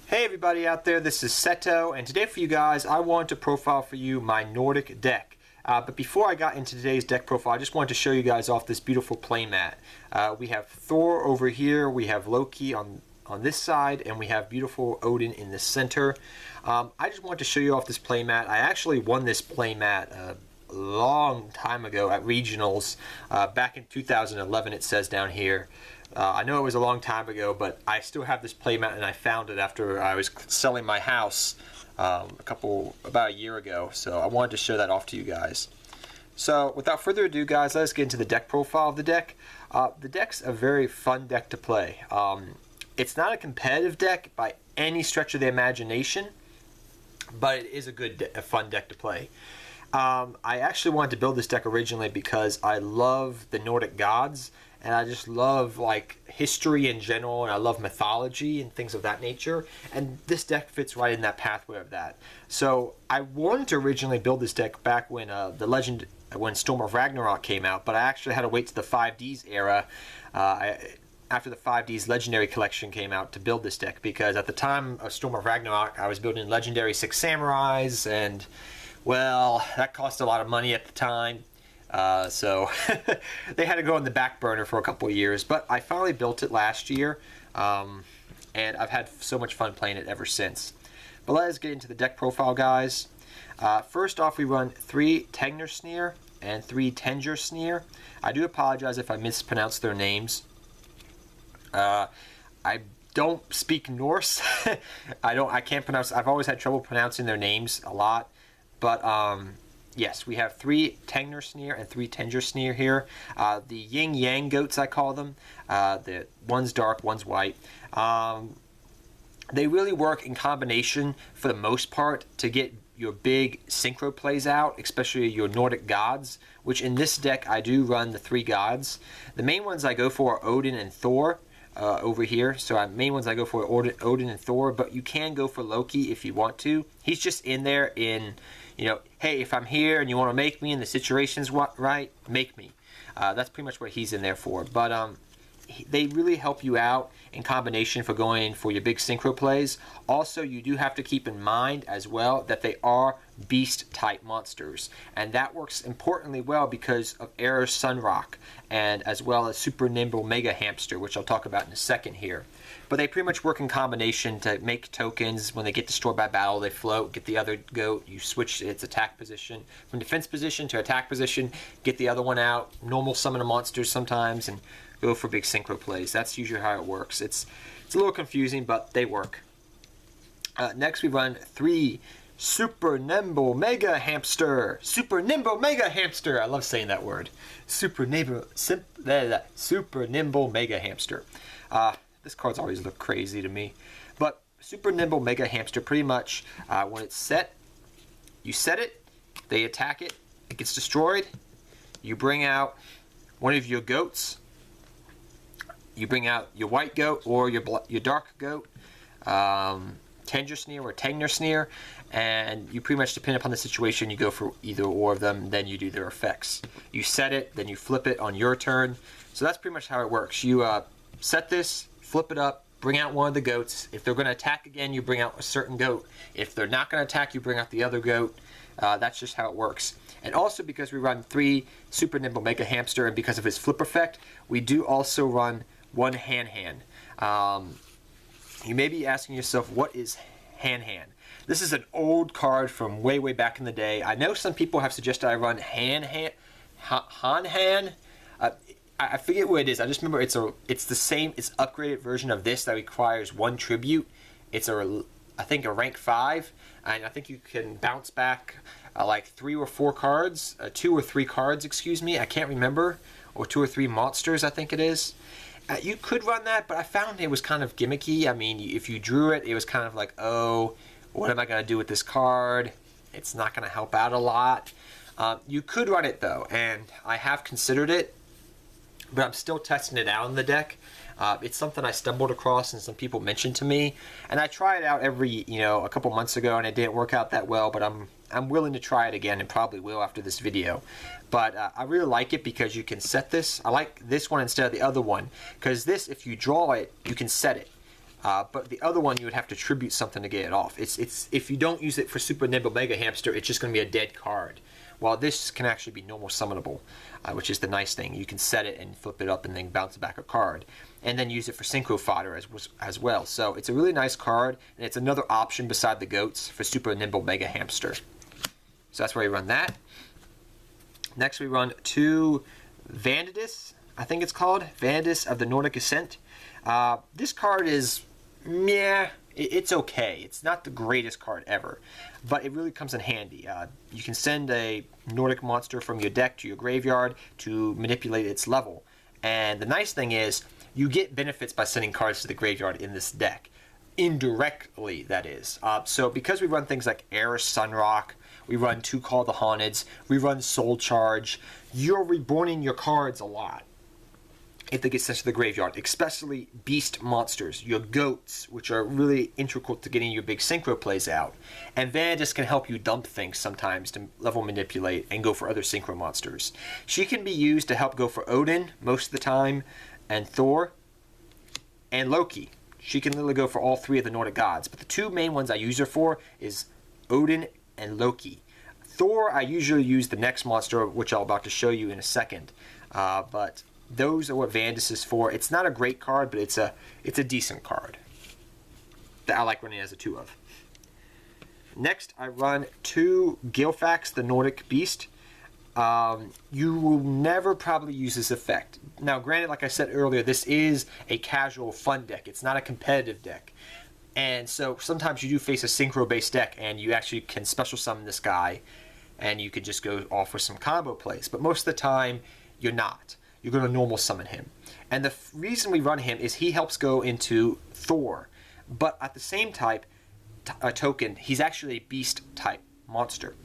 Hey everybody out there, this is Seto, and today for you guys I want to profile for you my Nordic deck. But before I got into today's deck profile, I just wanted to show you guys off this beautiful playmat. We have Thor over here, we have Loki on this side, and we have beautiful Odin in the center. I just wanted to show you off this playmat. I actually won this playmat a long time ago at regionals, back in 2011 it says down here. I know it was a long time ago, but I still have this playmat, and I found it after I was selling my house about a year ago. So I wanted to show that off to you guys. So without further ado, guys, let's get into the deck profile of the deck. The deck's a very fun deck to play. It's not a competitive deck by any stretch of the imagination, but it is a fun deck to play. I actually wanted to build this deck originally because I love the Nordic gods, and I just love like history in general, and I love mythology and things of that nature, and this deck fits right in that pathway of that. So I wanted to originally build this deck back when when Storm of Ragnarok came out, but I actually had to wait to the 5Ds era, after the 5Ds Legendary Collection came out, to build this deck, because at the time of Storm of Ragnarok I was building Legendary 6 Samurais, and well, that cost a lot of money at the time. So they had to go on the back burner for a couple of years, but I finally built it last year, and I've had so much fun playing it ever since. But let's get into the deck profile, guys. First off, we run 3 Tegnersnir and 3 Tengersnir. I do apologize if I mispronounce their names. I don't speak Norse. I can't pronounce. I've always had trouble pronouncing their names a lot, but yes, we have 3 Tegnersnir and 3 Tengersnir here. The yin-yang goats, I call them. The one's dark, one's white. They really work in combination for the most part to get your big synchro plays out, especially your Nordic gods, which in this deck I do run the 3 gods. The main ones I go for are Odin and Thor. Over here, so main ones I go for Odin and Thor, but you can go for Loki if you want to. He's just in there in, hey, if I'm here and you want to make me and the situation's right, make me. That's pretty much what he's in there for. But they really help you out in combination for going for your big synchro plays. Also, you do have to keep in mind as well that they are beast type monsters, and that works importantly well because of Air's Sunrock, and as well as Super Nimble Mega Hamster, which I'll talk about in a second here. But they pretty much work in combination to make tokens. When they get destroyed by battle, they float, get the other goat, you switch its attack position from defense position to attack position, get the other one out, normal summon a monster sometimes, and go for big synchro plays. That's usually how it works. It's a little confusing, but they work. Next, we run 3 Super Nimble Mega Hamster. Super Nimble Mega Hamster. I love saying that word. Super Nimble Mega Hamster. This card's always looked crazy to me, but Super Nimble Mega Hamster, pretty much when it's set, you set it, they attack it, it gets destroyed. You bring out one of your goats. You bring out your white goat or your dark goat, Tengersnir or Tegnersnir, and you pretty much, depend upon the situation, you go for either or of them, then you do their effects. You set it, then you flip it on your turn. So that's pretty much how it works. You set this, flip it up, bring out one of the goats. If they're going to attack again, you bring out a certain goat. If they're not going to attack, you bring out the other goat. That's just how it works. And also, because we run 3 Super Nimble Mega Hamster, and because of his flip effect, we do also run 1 Han-Han. You may be asking yourself, what is Han-Han? This is an old card from way back in the day. I know some people have suggested I run Han-Han. I forget what it is. I just remember it's the same. It's upgraded version of this that requires 1 tribute. It's I think a rank 5, and I think you can bounce back like 3 or 4 cards, 2 or 3 cards, excuse me. I can't remember, or 2 or 3 monsters, I think it is. You could run that, but I found it was kind of gimmicky. I mean, if you drew it, it was kind of like, oh, what am I going to do with this card? It's not going to help out a lot. You could run it, though, and I have considered it, but I'm still testing it out in the deck. It's something I stumbled across and some people mentioned to me, and I tried it out a couple months ago, and it didn't work out that well, but I'm willing to try it again, and probably will after this video. But I really like it because you can set this. I like this one instead of the other one, because this, if you draw it, you can set it. But the other one, you would have to tribute something to get it off. It's if you don't use it for Super Nimble Mega Hamster, it's just going to be a dead card. While this can actually be normal summonable, which is the nice thing. You can set it and flip it up and then bounce back a card. And then use it for Synchro Fodder as well. So it's a really nice card, and it's another option beside the goats for Super Nimble Mega Hamster. So that's where we run that. Next we run 2 Vandidus, I think it's called. Vandidus of the Nordic Ascent. This card is, it's okay. It's not the greatest card ever, but it really comes in handy. You can send a Nordic monster from your deck to your graveyard to manipulate its level. And the nice thing is, you get benefits by sending cards to the graveyard in this deck. Indirectly, that is. So because we run things like Air Sunrock, we run 2 Call the Haunteds, we run Soul Charge, you're reborning your cards a lot if they get sent to the graveyard, especially beast monsters, your goats, which are really integral to getting your big synchro plays out. And Vandidus can help you dump things sometimes to level manipulate and go for other synchro monsters. She can be used to help go for Odin most of the time, and Thor, and Loki. She can literally go for all 3 of the Nordic gods, but the 2 main ones I use her for is Odin and Loki. Thor, I usually use the next monster, which I'm about to show you in a second, but those are what Vandidus is for. It's not a great card, but it's a decent card that I like running as a 2 of. Next, I run 2 Gilfax, the Nordic Beast. You will never probably use this effect. Now, granted, like I said earlier, this is a casual fun deck. It's not a competitive deck. And so sometimes you do face a synchro-based deck, and you actually can special summon this guy, and you could just go off with some combo plays. But most of the time, you're not. You're going to normal summon him. And the reason we run him is he helps go into Thor. But at the same token, he's actually a beast type monster,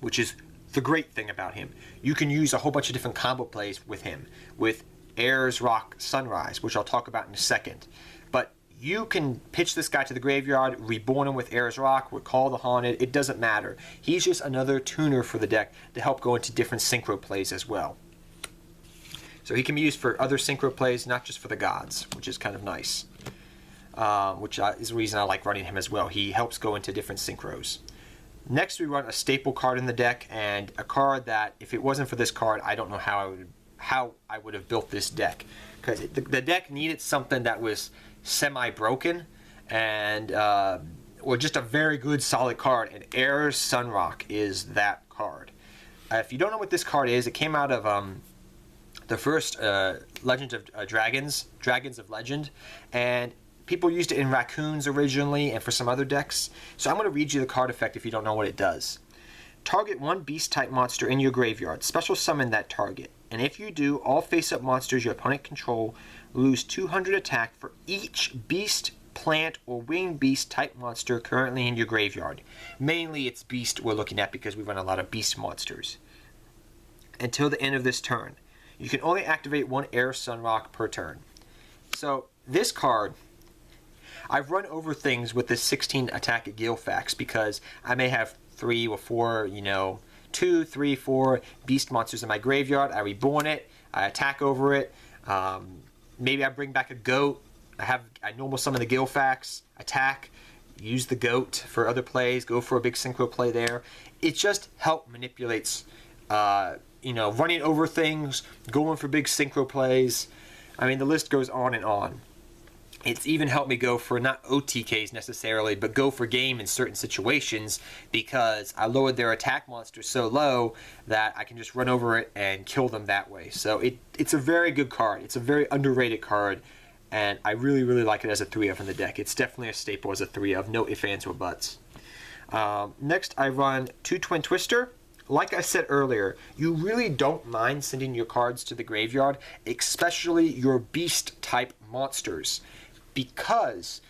which is the great thing about him. You can use a whole bunch of different combo plays with him, with Airs, Rock, Sunrise, which I'll talk about in a second. But you can pitch this guy to the graveyard, reborn him with Airs Rock, Recall the Haunted, it doesn't matter. He's just another tuner for the deck to help go into different synchro plays as well. So he can be used for other synchro plays, not just for the gods, which is kind of nice. Which is the reason I like running him as well. He helps go into different synchros. Next we run a staple card in the deck, and a card that, if it wasn't for this card, I don't know how I would have built this deck. Because the deck needed something that was semi-broken, and or just a very good solid card, and Air Sunrock is that card. If you don't know what this card is, it came out of the first Legend of Dragons of Legend, and people used it in Raccoons originally and for some other decks. So I'm going to read you the card effect if you don't know what it does. Target 1 beast type monster in your graveyard. Special summon that target. And if you do, all face-up monsters your opponent control lose 200 attack for each beast, plant, or winged beast type monster currently in your graveyard. Mainly it's beast we're looking at because we run a lot of beast monsters. Until the end of this turn. You can only activate 1 Air Sunrock per turn. So this card, I've run over things with this 16 attack at Gilfax because I may have 3 or 4, 2, 3, 4 beast monsters in my graveyard. I reborn it, I attack over it. Maybe I bring back a goat. I normal summon the Gilfax, attack, use the goat for other plays, go for a big synchro play there. It just help manipulates, running over things, going for big synchro plays. I mean, the list goes on and on. It's even helped me go for not OTKs necessarily, but go for game in certain situations because I lowered their attack monster so low that I can just run over it and kill them that way. So it's a very good card. It's a very underrated card, and I really, really like it as a 3-of in the deck. It's definitely a staple as a 3-of, no ifs, ands, or buts. Next, I run 2 Twin Twister. Like I said earlier, you really don't mind sending your cards to the graveyard, especially your beast-type monsters. Because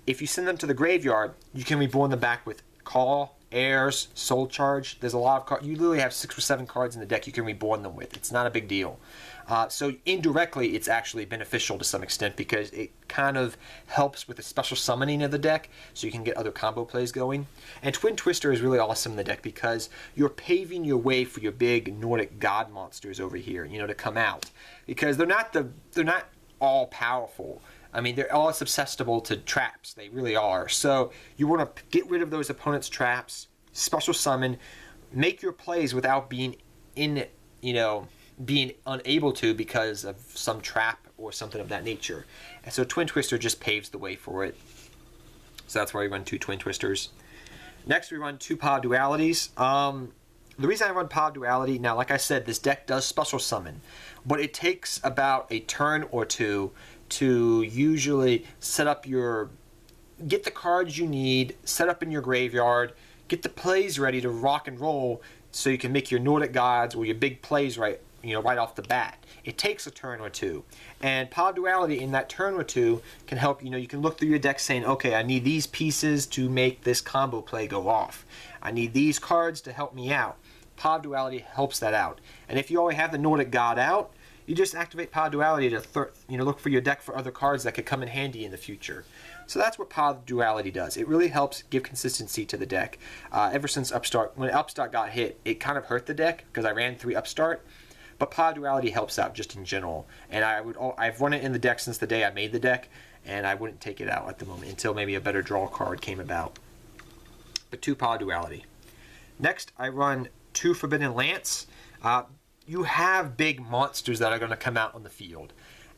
if you send them to the graveyard, you can reborn them back with Call, Airs, Soul Charge. There's a lot of cards. You literally have 6 or 7 cards in the deck you can reborn them with. It's not a big deal. So indirectly, it's actually beneficial to some extent because it kind of helps with the special summoning of the deck so you can get other combo plays going. And Twin Twister is really awesome in the deck because you're paving your way for your big Nordic god monsters over here, to come out. Because they're not all powerful. I mean, they're all susceptible to traps. They really are. So you want to get rid of those opponent's traps, special summon, make your plays without being being unable to because of some trap or something of that nature. And so Twin Twister just paves the way for it. So that's why we run 2 Twin Twisters. Next we run 2 Pod Dualities. The reason I run Pod Duality, now like I said, this deck does special summon, but it takes about a turn or two to usually set up get the cards you need, set up in your graveyard, get the plays ready to rock and roll so you can make your Nordic gods or your big plays right off the bat. It takes a turn or two. And Pod Duality in that turn or two can help, you can look through your deck saying, okay, I need these pieces to make this combo play go off. I need these cards to help me out. Pod Duality helps that out. And if you already have the Nordic God out, you just activate Pod Duality to look for your deck for other cards that could come in handy in the future. So that's what Pod Duality does. It really helps give consistency to the deck. Ever since Upstart, when Upstart got hit, it kind of hurt the deck because I ran 3 Upstart. But Pod Duality helps out just in general. And I've run it in the deck since the day I made the deck, and I wouldn't take it out at the moment until maybe a better draw card came about. But 2 Pod Duality. Next, I run 2 Forbidden Lance. You have big monsters that are going to come out on the field.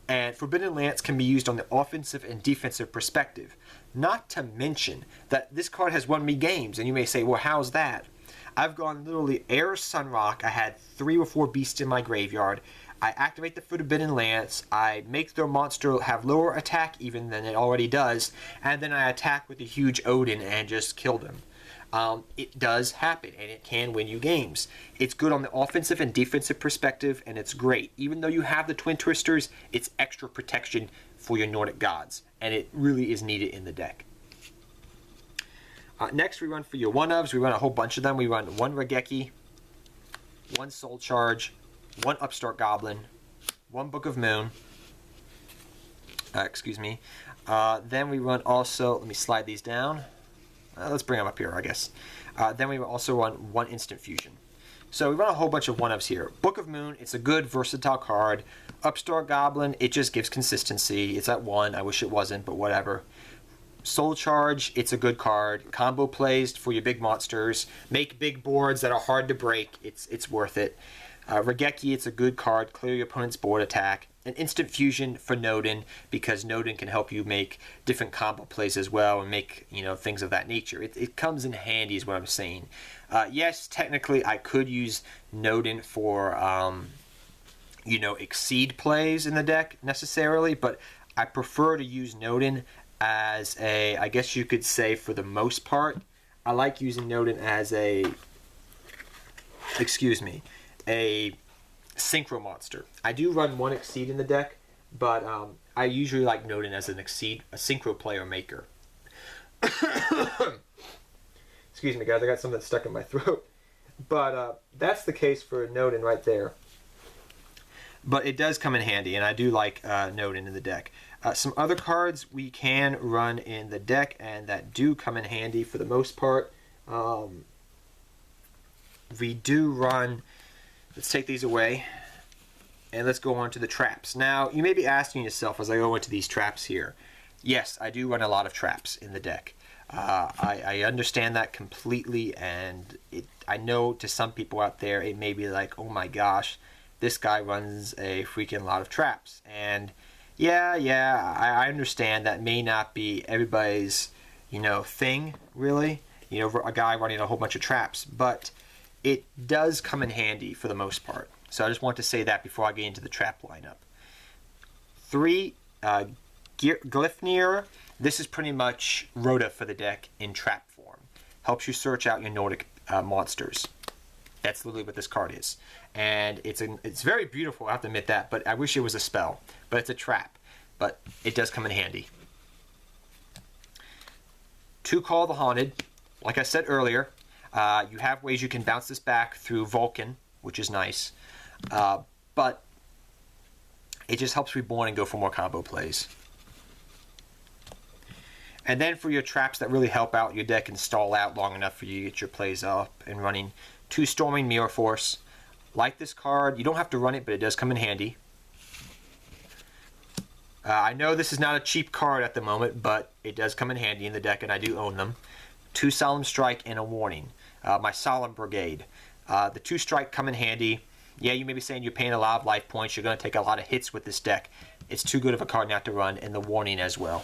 And Forbidden Lance can be used on the offensive and defensive perspective. Not to mention that this card has won me games. And you may say, well, how's that? I've gone literally Air Sunrock. I had 3 or 4 beasts in my graveyard. I activate the Forbidden Lance. I make their monster have lower attack even than it already does. And then I attack with a huge Odin and just kill them. It does happen, and it can win you games. It's good on the offensive and defensive perspective, and it's great. Even though you have the Twin Twisters, it's extra protection for your Nordic gods, and it really is needed in the deck. Next, we run for your 1-ofs. We run a whole bunch of them. We run 1 Regeki, 1 Soul Charge, 1 Upstart Goblin, 1 Book of Moon. Then we run also, let me slide these down. Let's bring them up here, I guess. Then we also run 1 Instant Fusion. So we run a whole bunch of 1-ofs here. Book of Moon, it's a good versatile card. Upstart Goblin, it just gives consistency. It's at 1. I wish it wasn't, but whatever. Soul Charge, it's a good card. Combo plays for your big monsters. Make big boards that are hard to break. It's worth it. Regeki, it's a good card. Clear your opponent's board attack. An Instant Fusion for Nodin, because Nodin can help you make different combo plays as well and make things of that nature. It comes in handy is what I'm saying. Yes, technically I could use Nodin for exceed plays in the deck necessarily, but I prefer to use Nodin as I guess you could say for the most part, I like using Nodin as a synchro monster. I do run 1 Exceed in the deck, but I usually like Nodin as a synchro player maker. Excuse me, guys, I got something stuck in my throat. But that's the case for Nodin right there. But it does come in handy, and I do like Nodin in the deck. Some other cards we can run in the deck, and that do come in handy for the most part. We do run... Let's take these away, and let's go on to the traps. Now, you may be asking yourself as I go into these traps here, yes, I do run a lot of traps in the deck. I understand that completely, and I know to some people out there, it may be like, oh my gosh, this guy runs a freaking lot of traps. And yeah, I understand that may not be everybody's, thing, really. A guy running a whole bunch of traps, but it does come in handy for the most part. So I just want to say that before I get into the trap lineup. 3, Glyphnir. This is pretty much Rhoda for the deck in trap form. Helps you search out your Nordic monsters. That's literally what this card is. And it's very beautiful, I have to admit that, but I wish it was a spell. But it's a trap. But it does come in handy. 2, Call the Haunted. Like I said earlier, you have ways you can bounce this back through Vulcan, which is nice. But it just helps Reborn and go for more combo plays. And then for your traps that really help out your deck and stall out long enough for you to get your plays up and running, 2 Storming Mirror Force. Like this card, you don't have to run it, but it does come in handy. I know this is not a cheap card at the moment, but it does come in handy in the deck, and I do own them. 2 Solemn Strike and a Warning. My Solemn Brigade. The 2 strike come in handy. Yeah, you may be saying you're paying a lot of life points. You're going to take a lot of hits with this deck. It's too good of a card not to run, and the Warning as well.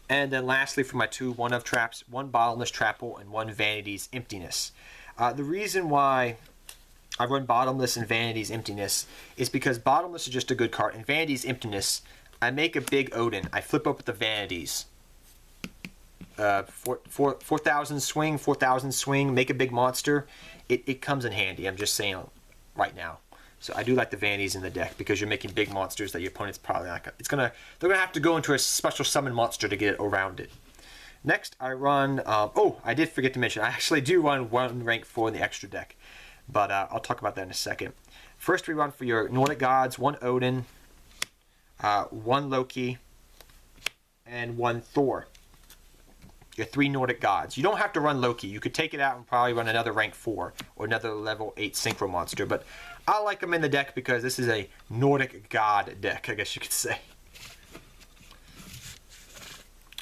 And then lastly, for my 2 one-of traps, 1 Bottomless Trapple and 1 Vanity's Emptiness. The reason why I run Bottomless and Vanity's Emptiness is because Bottomless is just a good card, and Vanity's Emptiness, I make a big Odin. I flip up the Vanities. 4,000 swing, 4,000 swing, make a big monster. It comes in handy. I'm just saying right now. So I do like the Vanities in the deck because you're making big monsters that your opponent's probably not gonna. They're gonna have to go into a special summon monster to get it around it. Next, I run. Oh, I did forget to mention. I actually do run 1 rank 4 in the extra deck, but I'll talk about that in a second. First, we run for your Nordic gods: 1 Odin, 1 Loki, and 1 Thor. Your 3 Nordic gods. You don't have to run Loki. You could take it out and probably run another rank 4 or another level 8 synchro monster. But I like them in the deck because this is a Nordic god deck, I guess you could say.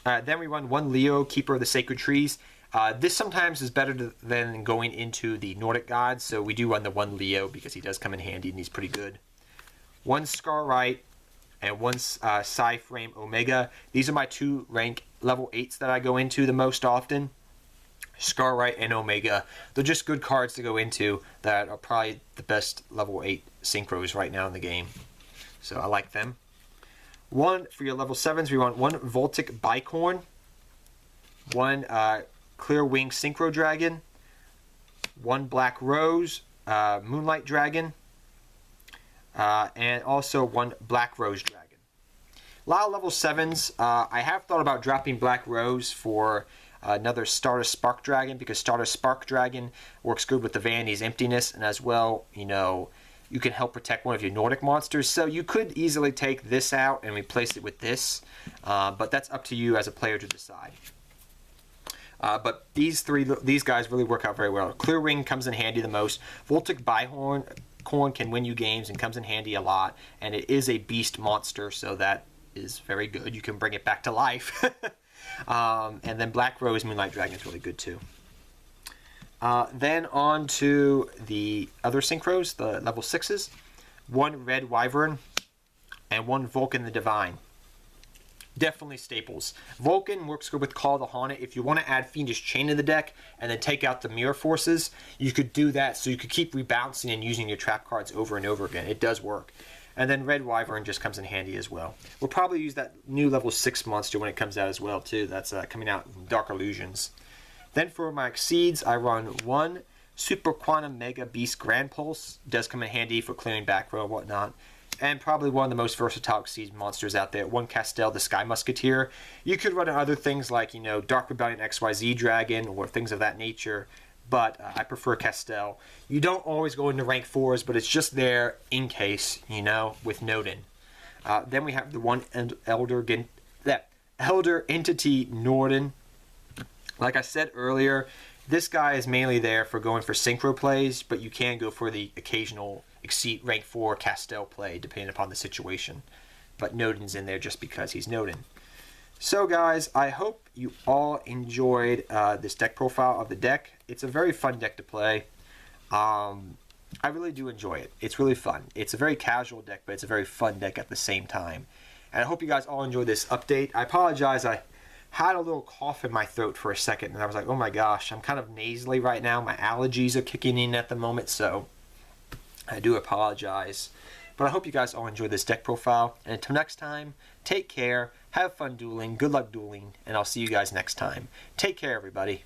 Then we run 1 Leo, Keeper of the Sacred Trees. This sometimes is better than going into the Nordic gods, so we do run the 1 Leo because he does come in handy and he's pretty good. 1 Scarwright and 1 Psy-Frame Omega. These are my 2 rank level 8s that I go into the most often. Scarwright and Omega. They're just good cards to go into that are probably the best level 8 synchros right now in the game. So I like them. 1 for your level 7s, we want 1 Voltic Bicorn, 1 Clear Wing Synchro Dragon, 1 Black Rose Moonlight Dragon, and also 1 Black Rose Dragon. A lot of level 7s. I have thought about dropping Black Rose for another Stardust Spark Dragon because Stardust Spark Dragon works good with the Vanity's Emptiness, and as well, you know, you can help protect one of your Nordic monsters. So you could easily take this out and replace it with this, but that's up to you as a player to decide. But these guys really work out very well. Clear Wing comes in handy the most. Voltic Bicorn can win you games and comes in handy a lot, and it is a beast monster, so that is very good. You can bring it back to life. And then Black Rose Moonlight Dragon is really good too. Then on to the other synchros, the level 6s. 1 Red Wyvern and 1 Vulcan the Divine. Definitely staples. Vulcan works good with Call the Haunted. If you want to add Fiendish Chain to the deck and then take out the Mirror Forces, you could do that so you could keep rebouncing and using your trap cards over and over again. It does work. And then Red Wyvern just comes in handy as well. We'll probably use that new level 6 monster when it comes out as well too. That's coming out in Dark Illusions. Then for my Exceeds, I run 1 Super Quantum Mega Beast Grand Pulse. It does come in handy for clearing back row and whatnot. And probably one of the most versatile Exceed monsters out there. 1 Castel, the Sky Musketeer. You could run other things like, you know, Dark Rebellion XYZ Dragon or things of that nature. But I prefer Castel. You don't always go into rank 4s, but it's just there in case, you know, with Nodin. Then we have the 1 Elder Entity Norden. Like I said earlier, this guy is mainly there for going for synchro plays, but you can go for the occasional Exceed rank 4 Castel play depending upon the situation. But Nodin's in there just because he's Nodin. So guys, I hope you all enjoyed this deck profile of the deck. It's a very fun deck to play. I really do enjoy it. It's really fun. It's a very casual deck, but it's a very fun deck at the same time. And I hope you guys all enjoyed this update. I apologize, I had a little cough in my throat for a second, and I was like, oh my gosh, I'm kind of nasally right now. My allergies are kicking in at the moment, so I do apologize. But I hope you guys all enjoyed this deck profile. And until next time, take care, have fun dueling, good luck dueling, and I'll see you guys next time. Take care, everybody.